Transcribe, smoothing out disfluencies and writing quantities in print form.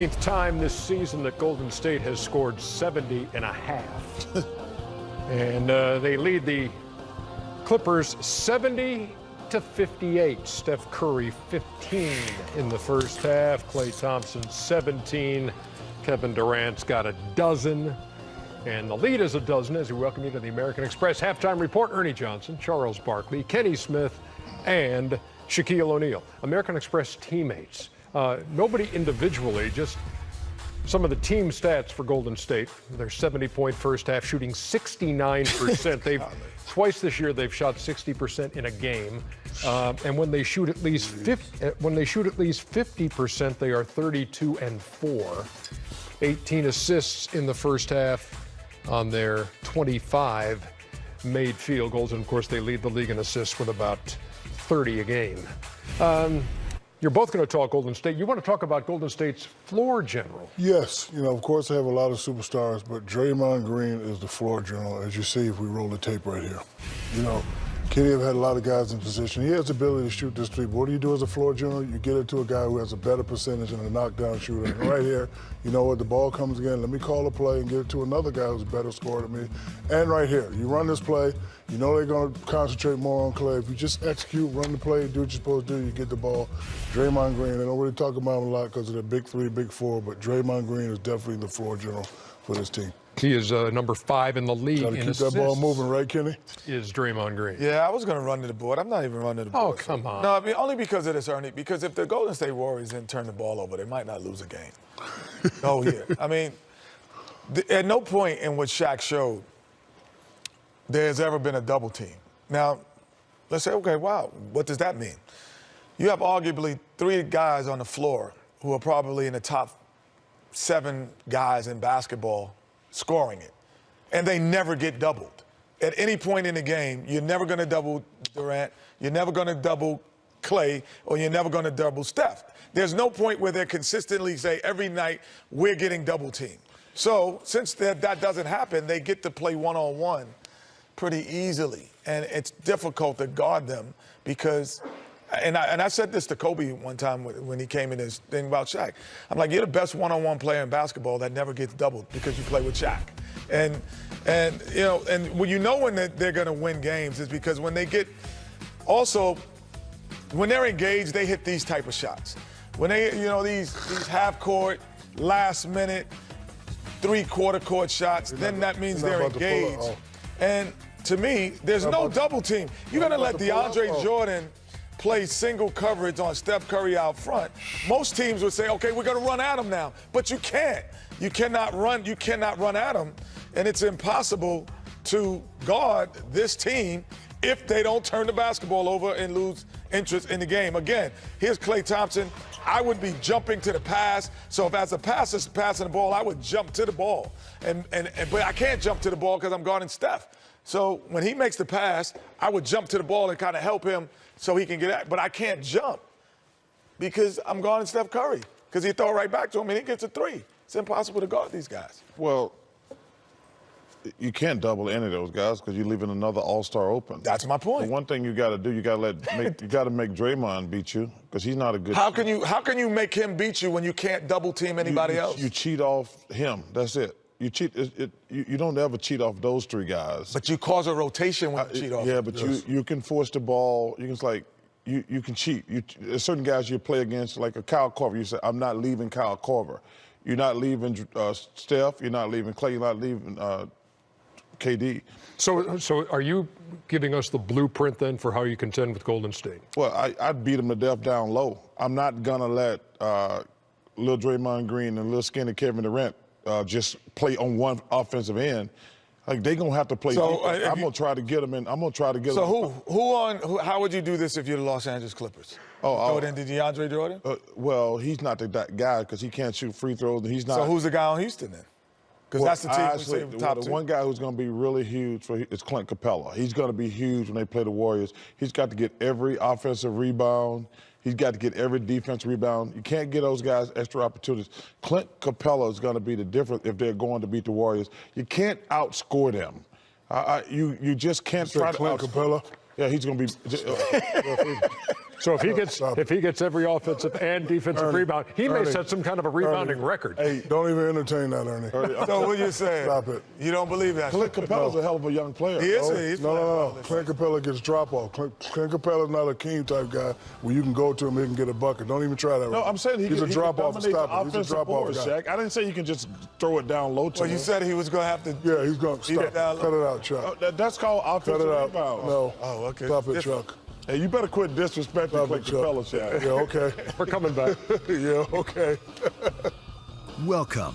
Eighth time this season that Golden State has scored 70 and a half. And they lead the Clippers 70-58. Steph Curry 15 in the first half. Klay Thompson 17. Kevin Durant's got a dozen. And the lead is a dozen as we welcome you to the American Express Halftime Report. Ernie Johnson, Charles Barkley, Kenny Smith, and Shaquille O'Neal. American Express teammates. Nobody individually, just some of the team stats for Golden State. Their 70-point first half, shooting 69%. They've twice this year they've shot 60% in a game, and when they shoot at least 50%, they are 32-4. 18 assists in the first half on their 25 made field goals, and of course they lead the league in assists with about 30 a game. You're both going to talk Golden State. You want to talk about Golden State's floor general. Yes. Of course, they have a lot of superstars, but Draymond Green is the floor general, as you see if we roll the tape right here. Kenny have had a lot of guys in position. He has the ability to shoot this three, but what do you do as a floor general? You get it to a guy who has a better percentage and a knockdown shooter. And right here, you know what, the ball comes again, let me call a play and get it to another guy who's a better scorer than me. And right here, you run this play, you know they're going to concentrate more on Klay. If you just execute, run the play, do what you're supposed to do, you get the ball. Draymond Green, they don't really talk about him a lot because of their big three, big four, but Draymond Green is definitely the floor general for this team. He is number 5 in the league Got to in keep assists. that ball moving, right, Kenny? Is Draymond Green. Yeah, I was going to run to the board. I'm not even running to the board. Oh, come on. No, I mean, only because of this, Ernie. Because if the Golden State Warriors didn't turn the ball over, they might not lose a game. Oh, yeah. I mean, at no point in what Shaq showed there's ever been a double team. Now, let's say, okay, wow, what does that mean? You have arguably 3 guys on the floor who are probably in the top 7 guys in basketball scoring it. And they never get doubled. At any point in the game, you're never going to double Durant, you're never going to double Klay, or you're never going to double Steph. There's no point where they consistently say every night we're getting double teamed. So since that doesn't happen, they get to play one-on-one pretty easily. And it's difficult to guard them because, and I said this to Kobe one time when he came in his thing about Shaq. I'm like, you're the best one-on-one player in basketball that never gets doubled because you play with Shaq. And when you know when they're going to win games is because when they get, also, when they're engaged, they hit these type of shots. When they, these half-court, last-minute, three-quarter court shots, then that means they're engaged. And to me, there's no double team. You're going to let DeAndre Jordan play single coverage on Steph Curry out front. Most teams would say, okay, we're going to run at him now. But you can't. You cannot run at him. And it's impossible to guard this team if they don't turn the basketball over and lose interest in the game. Again, here's Klay Thompson. I would be jumping to the pass. So if as a passer's passing the ball, I would jump to the ball. But I can't jump to the ball because I'm guarding Steph. So when he makes the pass, I would jump to the ball and kind of help him so he can get at. But I can't jump because I'm guarding Steph Curry because he throw it right back to him and he gets a 3. It's impossible to guard these guys. Well, you can't double any of those guys because you're leaving another all-star open. That's my point. The one thing you got to do, you got to make Draymond beat you because he's not a good. How can you make him beat you when you can't double team anybody else? You cheat off him. That's it. You cheat. You don't ever cheat off those 3 guys. But you cause a rotation when you cheat off. Yeah, but you can force the ball. You can you can cheat. There's certain guys you play against, like a Kyle Korver. You say, I'm not leaving Kyle Korver. You're not leaving Steph. You're not leaving Klay. You're not leaving KD. So are you giving us the blueprint then for how you contend with Golden State? Well, I'd beat them to death down low. I'm not going to let little Draymond Green and little skinny Kevin Durant just play on one offensive end. Like, they're going to have to play. So, I'm going to try to get them in. I'm going to try to get them. So how would you do this if you're the Los Angeles Clippers? Throw it into DeAndre Jordan? Well, he's not that guy because he can't shoot free throws. And he's not. So who's the guy on Houston then? Because that's the team we say top 2. The one guy who's going to be really huge is Clint Capella. He's going to be huge when they play the Warriors. He's got to get every offensive rebound. He's got to get every defensive rebound. You can't get those guys extra opportunities. Clint Capella is going to be the difference if they're going to beat the Warriors. You can't outscore them. You just can't try to Clint Capella? Yeah, he's going to be. So if he gets every offensive and defensive rebound, he may set some kind of a rebounding record. Hey, don't even entertain that, Ernie. So what you saying? Stop it. You don't believe that? Clint Capella's a hell of a young player. He is. He's No. Clint Capella gets drop off. Clint Capella's not a King type guy where you can go to him and he can get a bucket. Don't even try that. No, I'm saying he's a drop off. Stop it. He's a drop off guy. Shaq. I didn't say you can just throw it down low to Well, him. you said he was going to have to. Yeah, he's going to stop. Cut it out, Chuck. That's called offensive Cut it out. rebound. No. Oh, okay. Stop it, Chuck. Hey, you better quit disrespecting Clint Capella, Shaq. Yeah, okay. We're coming back. Yeah, okay. Welcome